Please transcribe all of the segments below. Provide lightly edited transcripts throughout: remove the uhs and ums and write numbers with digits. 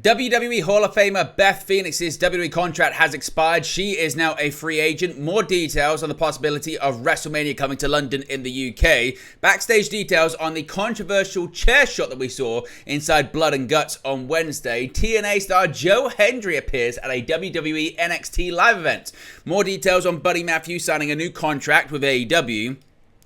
WWE Hall of Famer Beth Phoenix's WWE contract has expired. She is now a free agent. More details on the possibility of WrestleMania coming to London in the UK. Backstage details on the controversial chair shot that we saw inside Blood and Guts on Wednesday. TNA star Joe Hendry appears at a WWE NXT live event. More details on Buddy Matthews signing a new contract with AEW.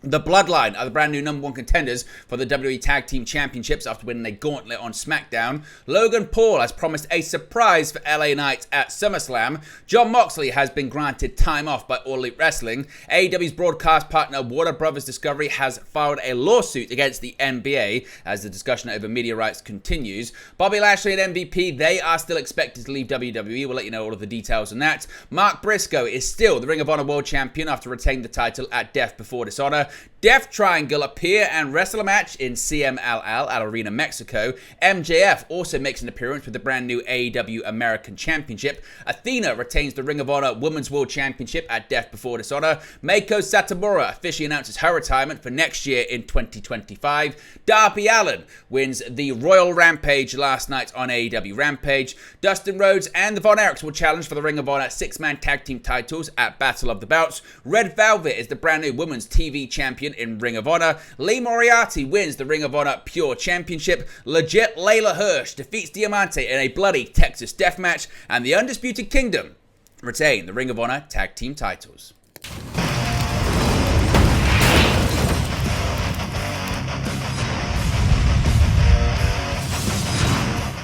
The Bloodline are the brand new #1 contenders for the WWE Tag Team Championships after winning a gauntlet on SmackDown. Logan Paul has promised a surprise for LA Knight at SummerSlam. Jon Moxley has been granted time off by All Elite Wrestling. AEW's broadcast partner Warner Bros. Discovery has filed a lawsuit against the NBA as the discussion over media rights continues. Bobby Lashley and MVP, they are still expected to leave WWE. We'll let you know all of the details on that. Mark Briscoe is still the Ring of Honor World Champion after retaining the title at Death Before Dishonor. Death Triangle appear and wrestle a match in CMLL at Arena Mexico. MJF also makes an appearance with the brand new AEW American Championship. Athena retains the Ring of Honor Women's World Championship at Death Before Dishonor. Meiko Satomura officially announces her retirement for next year in 2025. Darby Allin wins the Royal Rampage last night on AEW Rampage. Dustin Rhodes and the Von Erichs will challenge for the Ring of Honor 6-man tag team titles at Battle of the Belts. Red Velvet is the brand new Women's TV Champion in Ring of Honor. Lee Moriarty wins the Ring of Honor Pure Championship. Legit Layla Hirsch defeats Diamante in a bloody Texas death match. And the Undisputed Kingdom retain the Ring of Honor Tag Team titles.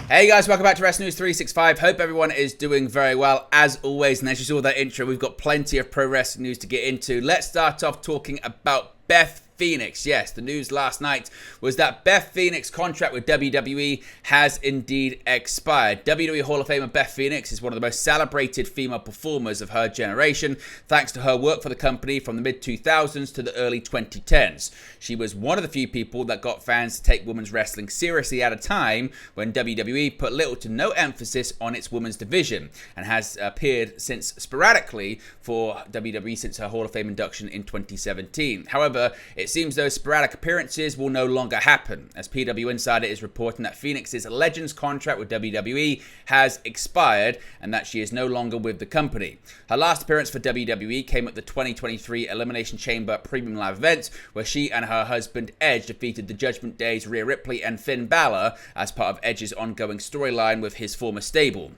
Hey guys, welcome back to Wrestling News 365. Hope everyone is doing very well as always. And as you saw that intro, we've got plenty of pro wrestling news to get into. Let's start off talking about Beth Phoenix. Yes, the news last night was that Beth Phoenix's contract with WWE has indeed expired. WWE Hall of Famer Beth Phoenix is one of the most celebrated female performers of her generation, thanks to her work for the company from the mid-2000s to the early 2010s. She was one of the few people that got fans to take women's wrestling seriously at a time when WWE put little to no emphasis on its women's division, and has appeared since sporadically for WWE since her Hall of Fame induction in 2017. However, it seems those sporadic appearances will no longer happen, as PW Insider is reporting that Phoenix's Legends contract with WWE has expired and that she is no longer with the company. Her last appearance for WWE came at the 2023 Elimination Chamber Premium Live event, where she and her husband Edge defeated the Judgment Day's Rhea Ripley and Finn Balor as part of Edge's ongoing storyline with his former stable.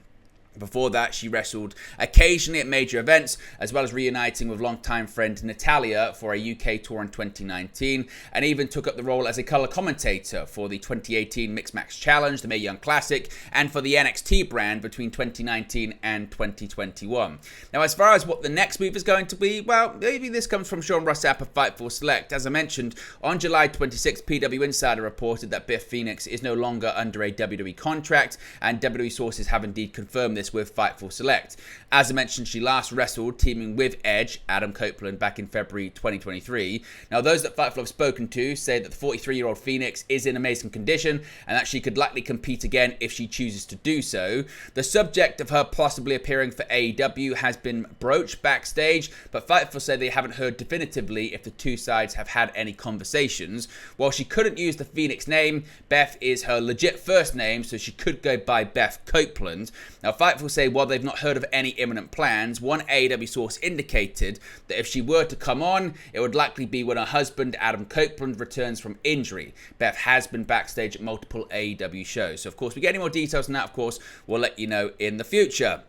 Before that, she wrestled occasionally at major events, as well as reuniting with longtime friend Natalya for a UK tour in 2019, and even took up the role as a colour commentator for the 2018 Mixed Match Challenge, the Mae Young Classic, and for the NXT brand between 2019 and 2021. Now, as far as what the next move is going to be, well, maybe this comes from Sean Ross Sapp of Fightful Select. As I mentioned, on July 26, PW Insider reported that Beth Phoenix is no longer under a WWE contract, and WWE sources have indeed confirmed this with Fightful Select. As I mentioned, she last wrestled teaming with Edge, Adam Copeland, back in February 2023. Now, those that Fightful have spoken to say that the 43-year-old Phoenix is in amazing condition and that she could likely compete again if she chooses to do so. The subject of her possibly appearing for AEW has been broached backstage, but Fightful say they haven't heard definitively if the two sides have had any conversations. While she couldn't use the Phoenix name, Beth is her legit first name, so she could go by Beth Copeland. Now, Fightful say while they've not heard of any imminent plans, one AEW source indicated that if she were to come on, it would likely be when her husband Adam Copeland returns from injury. Beth has been backstage at multiple AEW shows. So, of course, we get any more details on that, of course, we'll let you know in the future.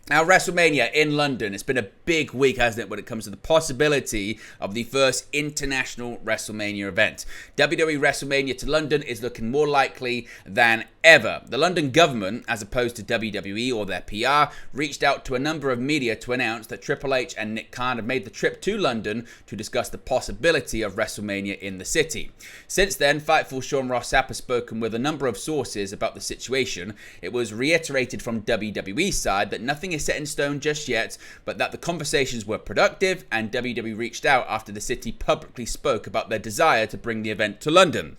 Now, WrestleMania in London. It's been a big week, hasn't it, when it comes to the possibility of the first international WrestleMania event. WWE WrestleMania to London is looking more likely than ever. The London government, as opposed to WWE or their PR, reached out to a number of media to announce that Triple H and Nick Khan have made the trip to London to discuss the possibility of WrestleMania in the city. Since then, Fightful Sean Ross Sapp has spoken with a number of sources about the situation. It was reiterated from WWE's side that nothing is set in stone just yet, but that the conversations were productive, and WWE reached out after the city publicly spoke about their desire to bring the event to London.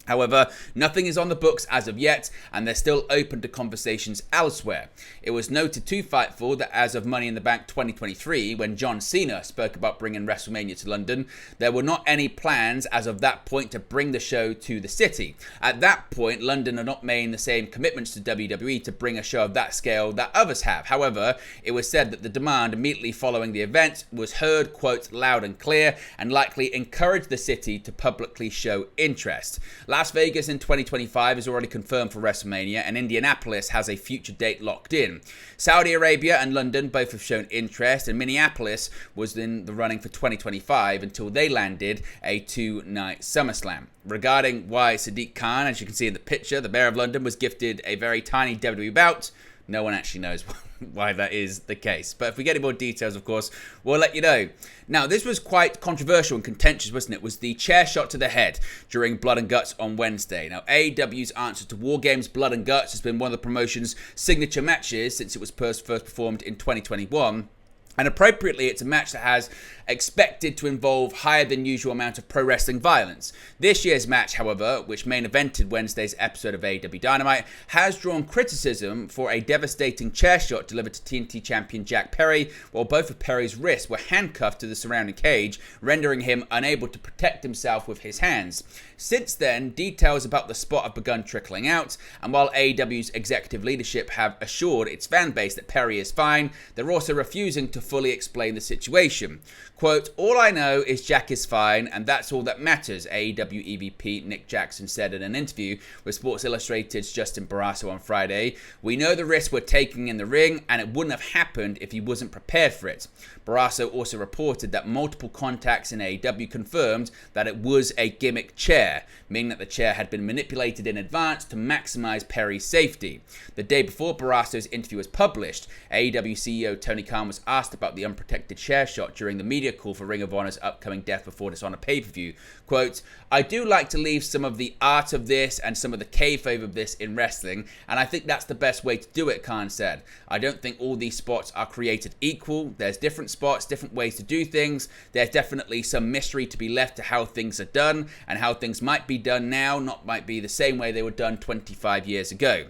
However, nothing is on the books as of yet, and they're still open to conversations elsewhere. It was noted to Fightful that as of Money in the Bank 2023, when John Cena spoke about bringing WrestleMania to London, there were not any plans as of that point to bring the show to the city. At that point, London had not made the same commitments to WWE to bring a show of that scale that others have. However, it was said that the demand immediately following the event was heard, quote, loud and clear, and likely encouraged the city to publicly show interest. Las Vegas in 2025 is already confirmed for WrestleMania, and Indianapolis has a future date locked in. Saudi Arabia and London both have shown interest, and Minneapolis was in the running for 2025 until they landed a 2-night SummerSlam. Regarding why Sadiq Khan, as you can see in the picture, the Mayor of London, was gifted a very tiny WWE bout, no one actually knows why that is the case. But if we get any more details, of course, we'll let you know. Now, this was quite controversial and contentious, wasn't it? It was the chair shot to the head during Blood and Guts on Wednesday. Now, AEW's answer to War Games Blood and Guts has been one of the promotion's signature matches since it was first performed in 2021. And appropriately, it's a match that has expected to involve higher than usual amount of pro wrestling violence. This year's match, however, which main evented Wednesday's episode of AEW Dynamite, has drawn criticism for a devastating chair shot delivered to TNT champion Jack Perry, while both of Perry's wrists were handcuffed to the surrounding cage, rendering him unable to protect himself with his hands. Since then, details about the spot have begun trickling out, and while AEW's executive leadership have assured its fan base that Perry is fine, they're also refusing to fully explain the situation. Quote, all I know is Jack is fine, and that's all that matters, AEW EVP Nick Jackson said in an interview with Sports Illustrated's Justin Barrasso on Friday. We know the risk we're taking in the ring, and it wouldn't have happened if he wasn't prepared for it. Barrasso also reported that multiple contacts in AEW confirmed that it was a gimmick chair, meaning that the chair had been manipulated in advance to maximize Perry's safety. The day before Barrasso's interview was published, AEW CEO Tony Khan was asked about the unprotected chair shot during the media call for Ring of Honor's upcoming Death Before Dishonor pay-per-view. Quote, I do like to leave some of the art of this and some of the kayfabe of this in wrestling, and I think that's the best way to do it, Khan said. I don't think all these spots are created equal. There's different spots, different ways to do things. There's definitely some mystery to be left to how things are done, and how things might be done now, not might be the same way they were done 25 years ago.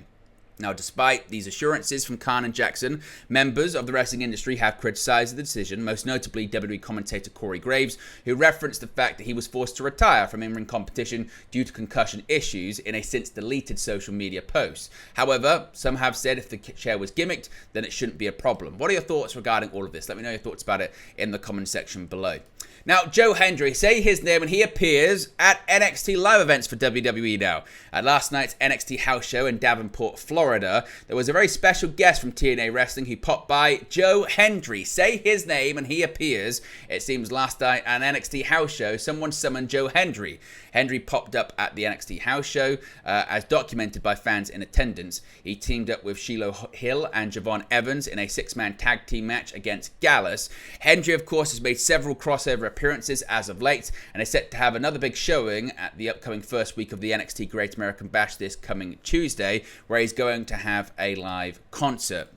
Now, despite these assurances from Khan and Jackson, members of the wrestling industry have criticized the decision, most notably WWE commentator Corey Graves, who referenced the fact that he was forced to retire from in-ring competition due to concussion issues in a since-deleted social media post. However, some have said if the chair was gimmicked, then it shouldn't be a problem. What are your thoughts regarding all of this? Let me know your thoughts about it in the comment section below. Now, Joe Hendry, say his name when he appears at NXT live events for WWE now. At last night's NXT house show in Davenport, Florida, there was a very special guest from TNA Wrestling who popped by. Joe Hendry, say his name and he appears. It seems last night at an NXT house show, someone summoned Joe Hendry. Hendry popped up at the NXT house show, as documented by fans in attendance. He teamed up with Shiloh Hill and Javon Evans in a six-man tag team match against Gallus. Hendry, of course, has made several crossover appearances as of late, and is set to have another big showing at the upcoming first week of the NXT Great American Bash this coming Tuesday, where he's going to have a live concert.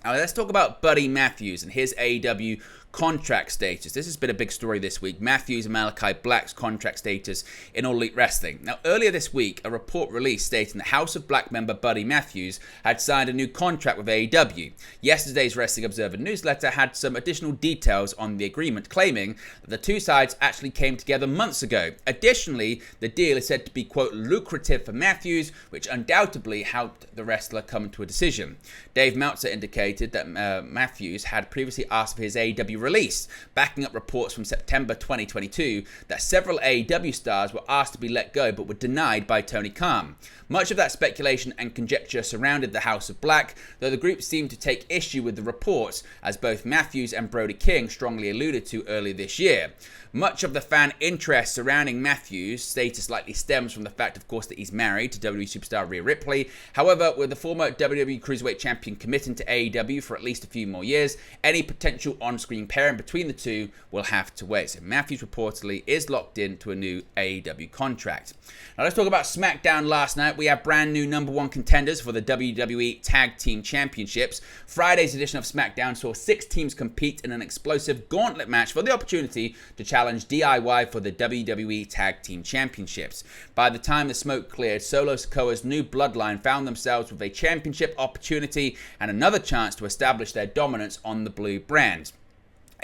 Now, let's talk about Buddy Matthews and his AEW contract status. This has been a big story this week. Matthews and Malachi Black's contract status in All Elite Wrestling. Now, earlier this week, a report released stating that House of Black member Buddy Matthews had signed a new contract with AEW. Yesterday's Wrestling Observer newsletter had some additional details on the agreement, claiming that the two sides actually came together months ago. Additionally, the deal is said to be, quote, lucrative for Matthews, which undoubtedly helped the wrestler come to a decision. Dave Meltzer indicated that Matthews had previously asked for his AEW release, backing up reports from September 2022 that several AEW stars were asked to be let go but were denied by Tony Khan. Much of that speculation and conjecture surrounded the House of Black, though the group seemed to take issue with the reports, as both Matthews and Brody King strongly alluded to earlier this year. Much of the fan interest surrounding Matthews' status likely stems from the fact, of course, that he's married to WWE superstar Rhea Ripley. However, with the former WWE Cruiserweight Champion committing to AEW for at least a few more years, any potential on-screen comparing between the two will have to wait. So Matthews reportedly is locked into a new AEW contract. Now let's talk about SmackDown last night. We have brand new number one contenders for the WWE Tag Team Championships. Friday's edition of SmackDown saw 6 teams compete in an explosive gauntlet match for the opportunity to challenge DIY for the WWE Tag Team Championships. By the time the smoke cleared, Solo Sikoa's new bloodline found themselves with a championship opportunity and another chance to establish their dominance on the blue brand.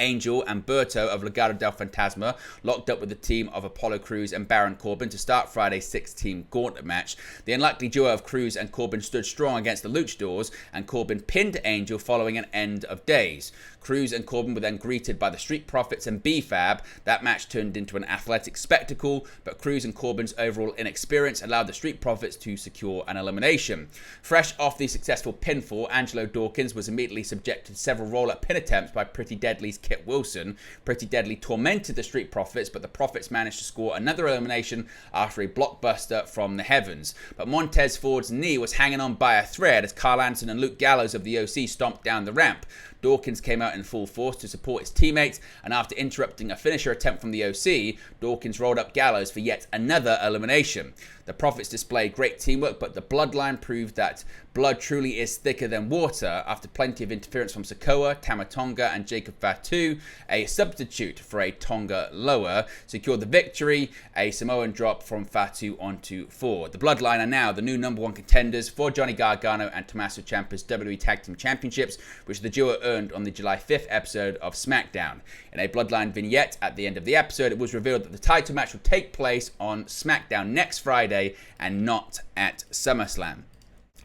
Angel and Berto of Legado del Fantasma locked up with the team of Apollo Crews and Baron Corbin to start Friday's 6-team gauntlet match. The unlikely duo of Crews and Corbin stood strong against the Luchadors, and Corbin pinned Angel following an end of days. Crews and Corbin were then greeted by the Street Profits and B-Fab. That match turned into an athletic spectacle, but Crews and Corbin's overall inexperience allowed the Street Profits to secure an elimination. Fresh off the successful pinfall, Angelo Dawkins was immediately subjected to several roll-up pin attempts by Pretty Deadly's Kit Wilson. Pretty Deadly tormented the Street Profits, but the Profits managed to score another elimination after a blockbuster from the heavens. But Montez Ford's knee was hanging on by a thread as Carl Anderson and Luke Gallows of the OC stomped down the ramp. Dawkins came out in full force to support his teammates, and after interrupting a finisher attempt from the OC, Dawkins rolled up Gallows for yet another elimination. The Profits displayed great teamwork, but the Bloodline proved that blood truly is thicker than water after plenty of interference from Sikoa, Tama Tonga, and Jacob Fatu. A substitute for a Tonga lower secured the victory, a Samoan drop from Fatu onto Ford. The Bloodline are now the new number one contenders for Johnny Gargano and Tommaso Ciampa's WWE Tag Team Championships, which the duo earned on the July 5th episode of SmackDown. In a Bloodline vignette at the end of the episode, it was revealed that the title match will take place on SmackDown next Friday and not at SummerSlam.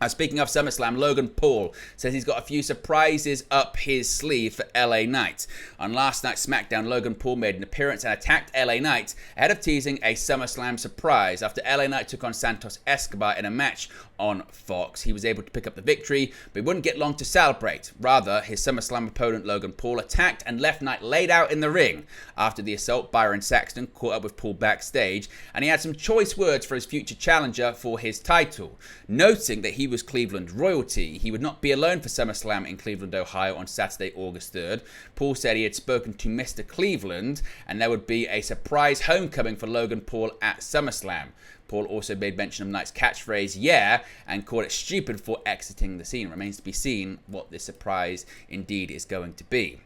Speaking of SummerSlam, Logan Paul says he's got a few surprises up his sleeve for LA Knight. On last night's SmackDown, Logan Paul made an appearance and attacked LA Knight ahead of teasing a SummerSlam surprise. After LA Knight took on Santos Escobar in a match on Fox, he was able to pick up the victory, but he wouldn't get long to celebrate. Rather, his SummerSlam opponent Logan Paul attacked and left Knight laid out in the ring. After the assault, Byron Saxton caught up with Paul backstage, and he had some choice words for his future challenger for his title. Noting that he was Cleveland royalty, he would not be alone for SummerSlam in Cleveland, Ohio on Saturday, August 3rd. Paul said he had spoken to Mr. Cleveland and there would be a surprise homecoming for Logan Paul at SummerSlam. Paul also made mention of Knight's catchphrase, yeah, and called it stupid for exiting the scene. Remains to be seen what this surprise indeed is going to be.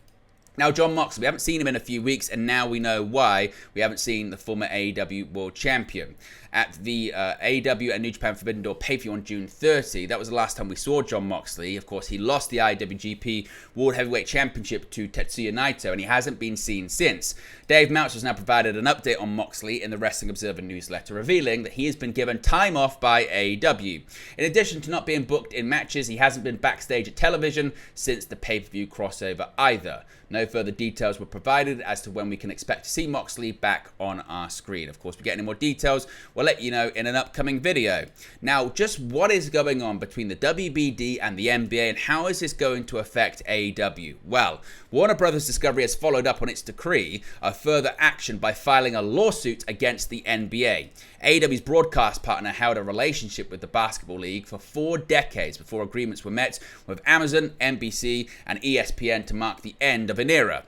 Now, Jon Moxley, we haven't seen him in a few weeks, and now we know why we haven't seen the former AEW World Champion. At the AEW and New Japan Forbidden Door pay-per-view on June 30, that was the last time we saw Jon Moxley. Of course, he lost the IWGP World Heavyweight Championship to Tetsuya Naito, and he hasn't been seen since. Dave Meltzer has now provided an update on Moxley in the Wrestling Observer newsletter, revealing that he has been given time off by AEW. In addition to not being booked in matches, he hasn't been backstage at television since the pay-per-view crossover either. No further details were provided as to when we can expect to see Moxley back on our screen. Of course, if we get any more details, we'll let you know in an upcoming video. Now, just what is going on between the WBD and the NBA, and how is this going to affect AEW? Well, Warner Brothers Discovery has followed up on its decree of further action by filing a lawsuit against the NBA. AEW's broadcast partner held a relationship with the Basketball League for 4 decades before agreements were met with Amazon, NBC, and ESPN to mark the end of an era.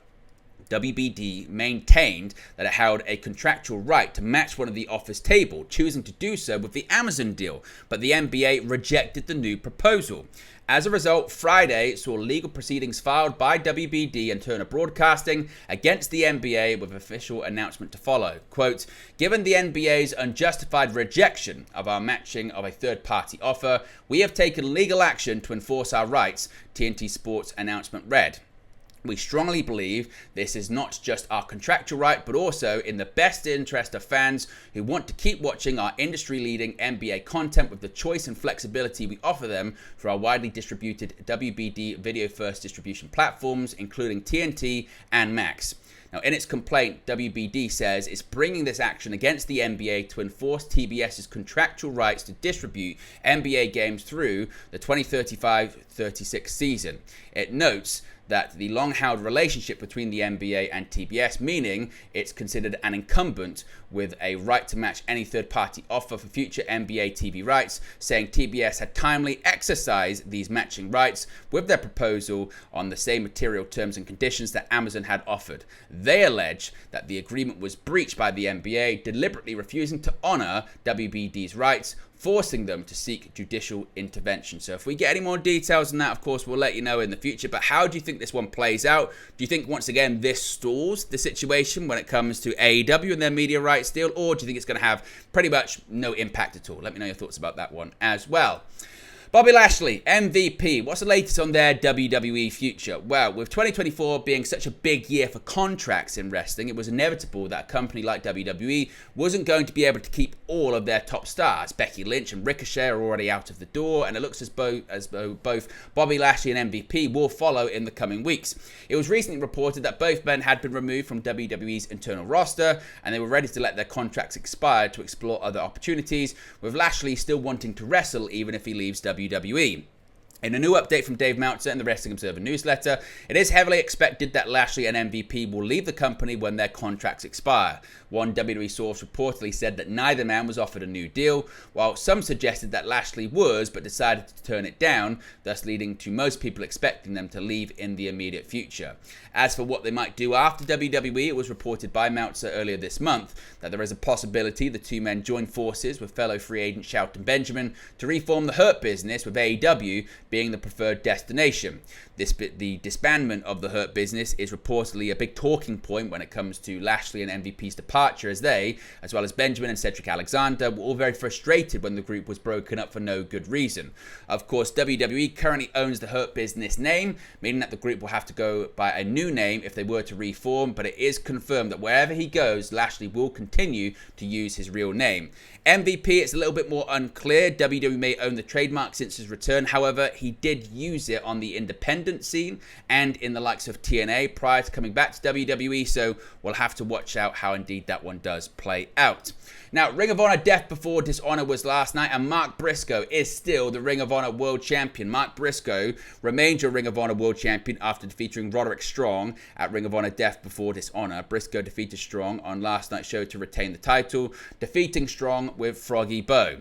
WBD maintained that it held a contractual right to match one of the offers table, choosing to do so with the Amazon deal, but the NBA rejected the new proposal. As a result, Friday saw legal proceedings filed by WBD and Turner Broadcasting against the NBA with official announcement to follow. Quote, given the NBA's unjustified rejection of our matching of a third-party offer, we have taken legal action to enforce our rights, TNT Sports announcement read. We strongly believe this is not just our contractual right, but also in the best interest of fans who want to keep watching our industry-leading NBA content with the choice and flexibility we offer them through our widely distributed WBD video-first distribution platforms, including TNT and Max. Now, in its complaint, WBD says it's bringing this action against the NBA to enforce TBS's contractual rights to distribute NBA games through the 2035-36 season. It notes that the long-held relationship between the NBA and TBS, meaning it's considered an incumbent with a right to match any third-party offer for future NBA TV rights, saying TBS had timely exercised these matching rights with their proposal on the same material terms and conditions that Amazon had offered. They allege that the agreement was breached by the NBA, deliberately refusing to honor WBD's rights, forcing them to seek judicial intervention. So if we get any more details on that, of course, we'll let you know in the future. But how do you think this one plays out? Do you think, once again, this stalls the situation when it comes to AEW and their media rights deal? Or do you think it's going to have pretty much no impact at all? Let me know your thoughts about that one as well. Bobby Lashley, MVP. What's the latest on their WWE future? Well, with 2024 being such a big year for contracts in wrestling, it was inevitable that a company like WWE wasn't going to be able to keep all of their top stars. Becky Lynch and Ricochet are already out of the door, and it looks as though both Bobby Lashley and MVP will follow in the coming weeks. It was recently reported that both men had been removed from WWE's internal roster, and they were ready to let their contracts expire to explore other opportunities, with Lashley still wanting to wrestle even if he leaves WWE. In a new update from Dave Meltzer in the Wrestling Observer newsletter, it is heavily expected that Lashley and MVP will leave the company when their contracts expire. One WWE source reportedly said that neither man was offered a new deal, while some suggested that Lashley was but decided to turn it down, thus leading to most people expecting them to leave in the immediate future. As for what they might do after WWE, it was reported by Meltzer earlier this month that there is a possibility the two men join forces with fellow free agent Shelton Benjamin to reform the Hurt Business, with AEW being the preferred destination. The disbandment of the Hurt Business is reportedly a big talking point when it comes to Lashley and MVP's departure, as they, as well as Benjamin and Cedric Alexander, were all very frustrated when the group was broken up for no good reason. Of course, WWE currently owns the Hurt Business name, meaning that the group will have to go by a new name if they were to reform, but it is confirmed that wherever he goes, Lashley will continue to use his real name. MVP, it's a little bit more unclear. WWE may own the trademark since his return. However, he did use it on the independent scene and in the likes of TNA prior to coming back to WWE, so we'll have to watch out how indeed that one does play out. Now, Ring of Honor Death Before Dishonor was last night, and Mark Briscoe is still the Ring of Honor World Champion. Mark Briscoe remains your Ring of Honor World Champion after defeating Roderick Strong at Ring of Honor Death Before Dishonor. Briscoe defeated Strong on last night's show to retain the title, defeating Strong with Froggy Bow.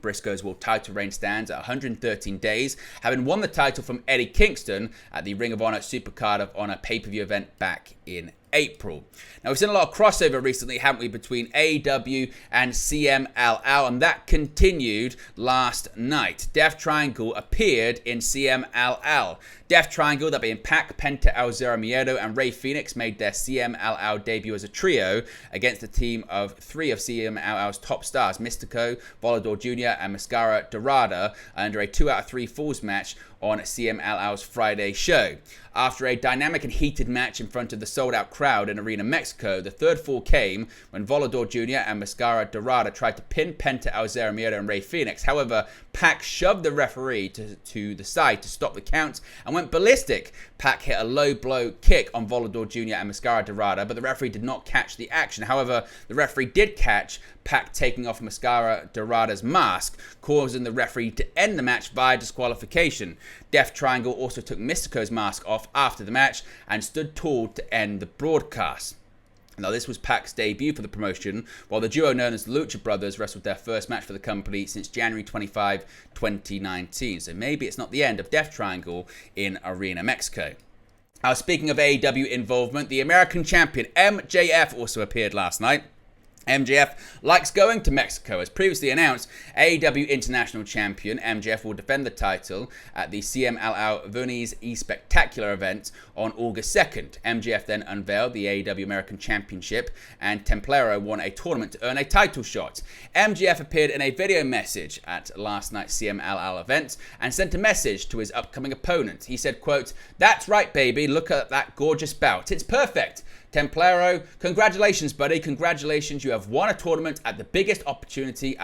Briscoe's world title reign stands at 113 days, having won the title from Eddie Kingston at the Ring of Honor Supercard of Honor pay-per-view event back in April. Now, we've seen a lot of crossover recently, haven't we, between AEW and CMLL, and that continued last night. Death Triangle appeared in CMLL. Death Triangle, that being Pac, Penta El Zero Miedo, and Rey Fenix, made their CMLL debut as a trio against a team of three of CMLL's top stars, Mystico, Volador Jr., and Mascara Dorada, under a 2 out of 3 falls match on CMLL's Friday show. After a dynamic and heated match in front of the sold-out crowd in Arena Mexico, the third fall came when Volador Jr. and Mascara Dorada tried to pin Penta El Zero Miedo and Rey Fenix. However, Pac shoved the referee to the side to stop the count and went ballistic. Pac hit a low blow kick on Volador Jr. and Mascara Dorada, but the referee did not catch the action. However, the referee did catch Pac taking off Mascara Dorada's mask, causing the referee to end the match via disqualification. Death Triangle also took Mystico's mask off after the match and stood tall to end the broadcast. Now, this was Pac's debut for the promotion, while the duo known as the Lucha Brothers wrestled their first match for the company since January 25, 2019. So maybe it's not the end of Death Triangle in Arena Mexico. Now, speaking of AEW involvement, the American champion MJF also appeared last night. MJF likes going to Mexico. As previously announced, AEW International Champion MJF will defend the title at the CMLL Venice E-Spectacular event on August 2nd. MJF then unveiled the AEW American Championship, and Templero won a tournament to earn a title shot. MJF appeared in a video message at last night's CMLL event and sent a message to his upcoming opponent. He said, quote, "That's right, baby. Look at that gorgeous bout. It's perfect. Templero, congratulations, buddy. Congratulations. You have won a tournament at the biggest opportunity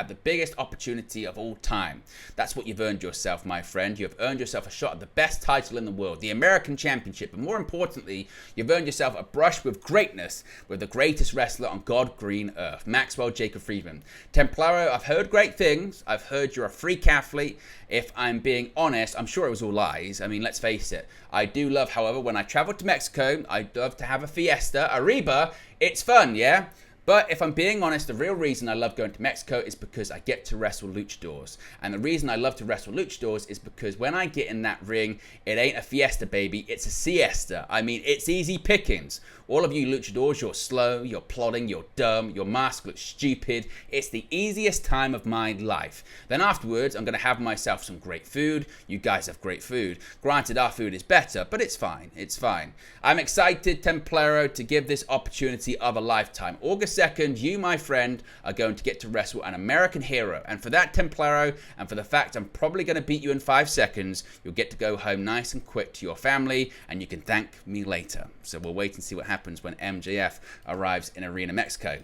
of all time. That's what you've earned yourself, my friend. You have earned yourself a shot at the best title in the world, the American Championship. But more importantly, you've earned yourself a brush with greatness with the greatest wrestler on God green earth, Maxwell Jacob Friedman. Templaro, I've heard great things. I've heard you're a freak athlete. If I'm being honest, I'm sure it was all lies. I mean, let's face it. I do love, however, when I travel to Mexico, I love to have a fiesta, a Reba. It's fun, yeah? But if I'm being honest, the real reason I love going to Mexico is because I get to wrestle luchadors. And the reason I love to wrestle luchadors is because when I get in that ring, it ain't a fiesta, baby. It's a siesta. I mean, it's easy pickings. All of you luchadors, you're slow, you're plodding, you're dumb, your mask looks stupid. It's the easiest time of my life. Then afterwards, I'm going to have myself some great food. You guys have great food. Granted, our food is better, but it's fine. It's fine. I'm excited, Templaro, to give this opportunity of a lifetime. August 2nd, you, my friend, are going to get to wrestle an American hero. And for that, Templaro, and for the fact I'm probably going to beat you in 5 seconds, you'll get to go home nice and quick to your family, and you can thank me later. So we'll wait and see what happens when MJF arrives in Arena Mexico.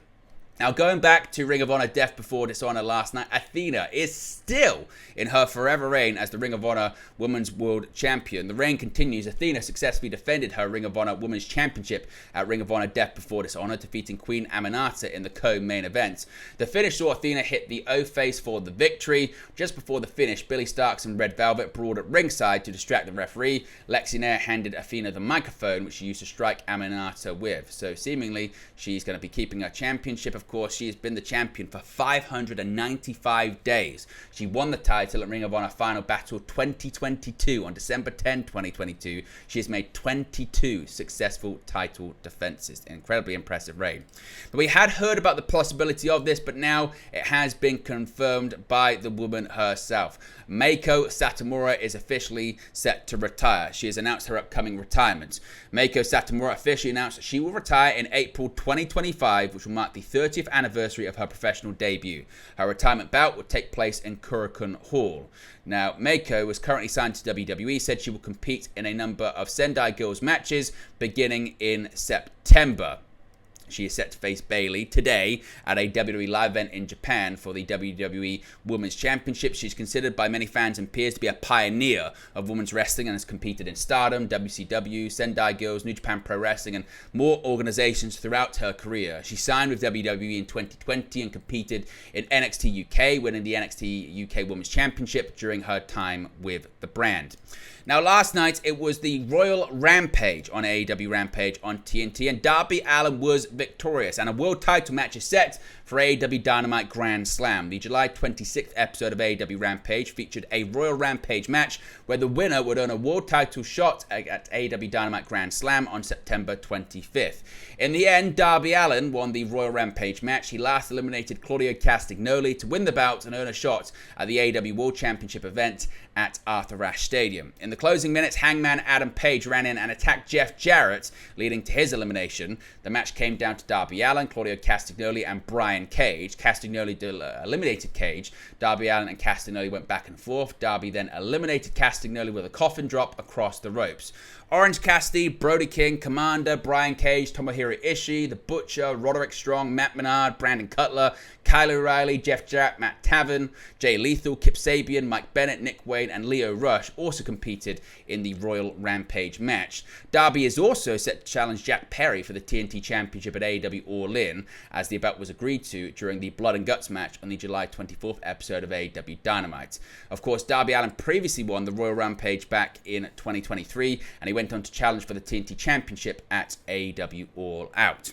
Now, going back to Ring of Honor Death Before Dishonor last night, Athena is still in her forever reign as the Ring of Honor Women's World Champion. The reign continues. Athena successfully defended her Ring of Honor Women's Championship at Ring of Honor Death Before Dishonor, defeating Queen Aminata in the co-main event. The finish saw Athena hit the O-face for the victory. Just before the finish, Billy Starks and Red Velvet brawled at ringside to distract the referee. Lexi Nair handed Athena the microphone, which she used to strike Aminata with. So seemingly, she's going to be keeping her championship. Of course, she has been the champion for 595 days. She won the title at Ring of Honor Final Battle 2022 on December 10, 2022. She has made 22 successful title defenses. Incredibly impressive reign. But we had heard about the possibility of this, but now it has been confirmed by the woman herself. Meiko Satomura is officially set to retire. She has announced her upcoming retirement. Meiko Satomura officially announced that she will retire in April 2025, which will mark the 30th anniversary of her professional debut. Her retirement bout will take place in Korakuen Hall. Now, Meiko was currently signed to WWE, said she will compete in a number of Sendai Girls matches beginning in September. She is set to face Bayley today at a WWE live event in Japan for the WWE Women's Championship. She's considered by many fans and peers to be a pioneer of women's wrestling and has competed in Stardom, WCW, Sendai Girls, New Japan Pro Wrestling, and more organizations throughout her career. She signed with WWE in 2020 and competed in NXT UK, winning the NXT UK Women's Championship during her time with the brand. Now, last night, it was the Royal Rampage on AEW Rampage on TNT, and Darby Allin was victorious, and a world title match is set for AEW Dynamite Grand Slam. The July 26th episode of AEW Rampage featured a Royal Rampage match where the winner would earn a world title shot at AEW Dynamite Grand Slam on September 25th. In the end, Darby Allin won the Royal Rampage match. He last eliminated Claudio Castagnoli to win the bout and earn a shot at the AEW World Championship event at Arthur Ashe Stadium. In the closing minutes, Hangman Adam Page ran in and attacked Jeff Jarrett, leading to his elimination. The match came down to Darby Allin, Claudio Castagnoli, and Brian Cage. Castagnoli eliminated Cage. Darby Allin and Castagnoli went back and forth. Darby then eliminated Castagnoli with a coffin drop across the ropes. Orange Cassidy, Brody King, Commander, Brian Cage, Tomohiro Ishii, The Butcher, Roderick Strong, Matt Menard, Brandon Cutler, Kyle O'Reilly, Jeff Jarrett, Matt Taven, Jay Lethal, Kip Sabian, Mike Bennett, Nick Wayne, and Leo Rush also competed in the Royal Rampage match. Darby is also set to challenge Jack Perry for the TNT Championship at AEW All In, as the bout was agreed to during the Blood and Guts match on the July 24th episode of AEW Dynamite. Of course, Darby Allin previously won the Royal Rampage back in 2023, and he went on to challenge for the TNT Championship at AEW All Out.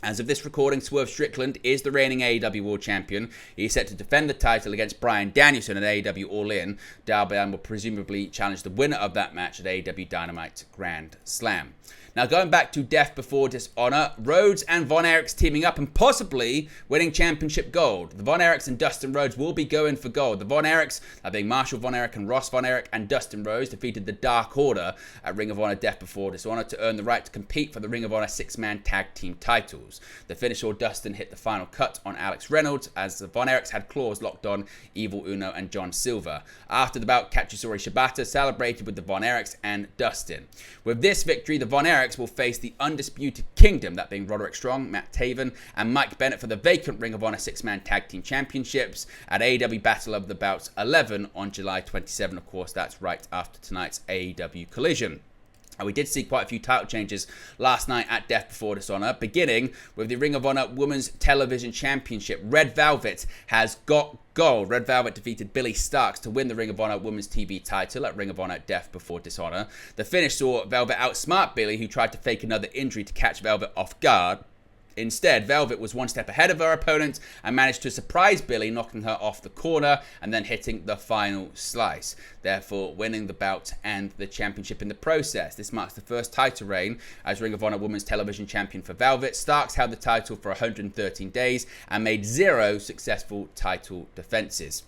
As of this recording, Swerve Strickland is the reigning AEW World Champion. He is set to defend the title against Bryan Danielson at AEW All In. Darby Allin will presumably challenge the winner of that match at AEW Dynamite Grand Slam. Now, going back to Death Before Dishonor, Rhodes and Von Erichs teaming up and possibly winning championship gold. The Von Erichs and Dustin Rhodes will be going for gold. The Von Erichs, being Marshall Von Erich and Ross Von Erich, and Dustin Rhodes, defeated the Dark Order at Ring of Honor Death Before Dishonor to earn the right to compete for the Ring of Honor 6-man tag team titles. titles. The finish saw Dustin hit the final cut on Alex Reynolds as the Von Erichs had claws locked on Evil Uno and John Silver. After the bout, Katsuyori Shibata celebrated with the Von Erichs and Dustin. With this victory, the Von Erichs will face the Undisputed Kingdom, that being Roderick Strong, Matt Taven, and Mike Bennett for the vacant Ring of Honor 6-man tag team championships at AEW Battle of the Belts 11 on July 27. Of course, that's right after tonight's AEW Collision. And we did see quite a few title changes last night at Death Before Dishonor, beginning with the Ring of Honor Women's Television Championship. Red Velvet has got gold. Red Velvet defeated Billy Starks to win the Ring of Honor Women's TV title at Ring of Honor Death Before Dishonor. The finish saw Velvet outsmart Billy, who tried to fake another injury to catch Velvet off guard. Instead, Velvet was one step ahead of her opponent and managed to surprise Billy, knocking her off the corner and then hitting the final slice, therefore winning the bout and the championship in the process. This marks the first title reign as Ring of Honor Women's Television Champion for Velvet. Starks held the title for 113 days and made 0 successful title defenses.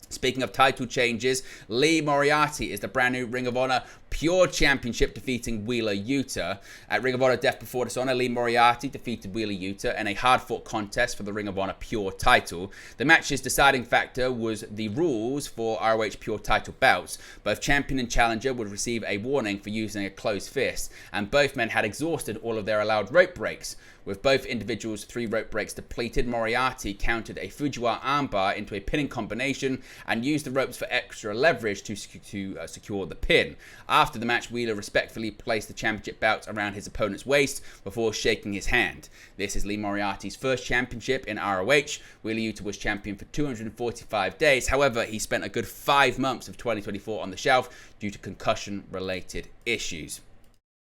Speaking of title changes, Lee Moriarty is the brand new Ring of Honor Pure Championship, defeating Wheeler Yuta. At Ring of Honor Death Before Dishonor, Lee Moriarty defeated Wheeler Yuta in a hard-fought contest for the Ring of Honor Pure title. The match's deciding factor was the rules for ROH Pure title bouts. Both champion and challenger would receive a warning for using a closed fist, and both men had exhausted all of their allowed rope breaks. With both individuals' 3 rope breaks depleted, Moriarty countered a Fujiwara armbar into a pinning combination and used the ropes for extra leverage to secure the pin. After the match, Wheeler respectfully placed the championship belt around his opponent's waist before shaking his hand. This is Lee Moriarty's first championship in ROH. Wheeler Yuta was champion for 245 days. However, he spent a good 5 months of 2024 on the shelf due to concussion-related issues.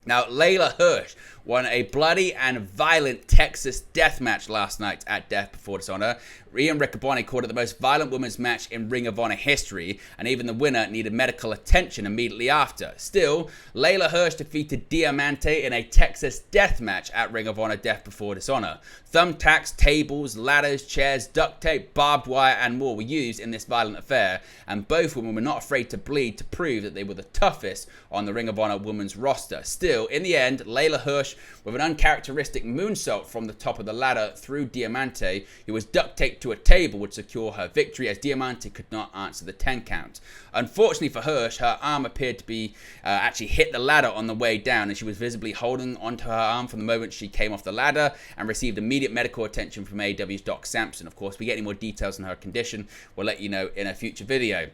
Now, Layla Hirsch won a bloody and violent Texas death match last night at Death Before Dishonor. Ian Riccaboni called it the most violent women's match in Ring of Honor history, and even the winner needed medical attention immediately after. Still, Layla Hirsch defeated Diamante in a Texas death match at Ring of Honor Death Before Dishonor. Thumbtacks, tables, ladders, chairs, duct tape, barbed wire, and more were used in this violent affair, and both women were not afraid to bleed to prove that they were the toughest on the Ring of Honor women's roster. Still, in the end, Layla Hirsch, with an uncharacteristic moonsault from the top of the ladder through Diamante, who was duct taped to a table, would secure her victory, as Diamante could not answer the 10 count. Unfortunately for Hirsch, her arm appeared to be actually hit the ladder on the way down, and she was visibly holding onto her arm from the moment she came off the ladder and received immediate medical attention from AEW's Doc Sampson. Of course, if we get any more details on her condition, we'll let you know in a future video.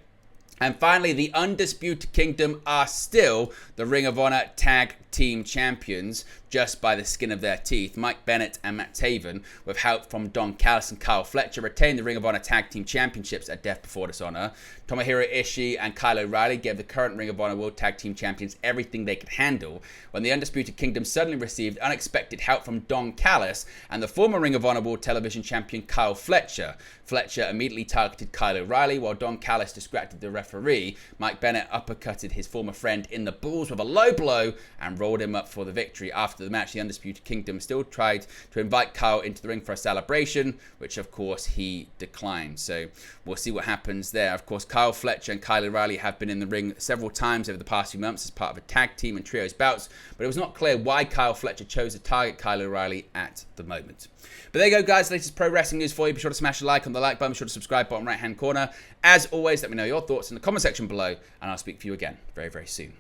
And finally, the Undisputed Kingdom are still the Ring of Honor Tag Team Champions, just by the skin of their teeth. Mike Bennett and Matt Taven, with help from Don Callis and Kyle Fletcher, retained the Ring of Honor Tag Team Championships at Death Before Dishonor. Tomohiro Ishii and Kyle O'Reilly gave the current Ring of Honor World Tag Team Champions everything they could handle, when the Undisputed Kingdom suddenly received unexpected help from Don Callis and the former Ring of Honor World Television Champion Kyle Fletcher. Fletcher immediately targeted Kyle O'Reilly, while Don Callis distracted the referee. Mike Bennett uppercutted his former friend in the balls with a low blow and rolled him up for the victory. After the match, the Undisputed Kingdom still tried to invite Kyle into the ring for a celebration, which of course he declined. So we'll see what happens there. Of course, Kyle Fletcher and Kyle O'Reilly have been in the ring several times over the past few months as part of a tag team and trios bouts, but it was not clear why Kyle Fletcher chose to target Kyle O'Reilly at the moment. But there you go, guys. Latest pro wrestling news for you. Be sure to smash a like on the like button. Be sure to subscribe, bottom right hand corner. As always, let me know your thoughts in the comment section below, and I'll speak to you again very, very soon.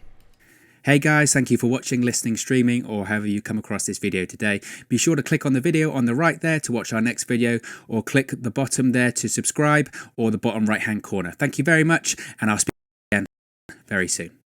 Hey guys, thank you for watching, listening, streaming, or however you come across this video today. Be sure to click on the video on the right there to watch our next video, or click the bottom there to subscribe, or the bottom right hand corner. Thank you very much, and I'll speak to you again very soon.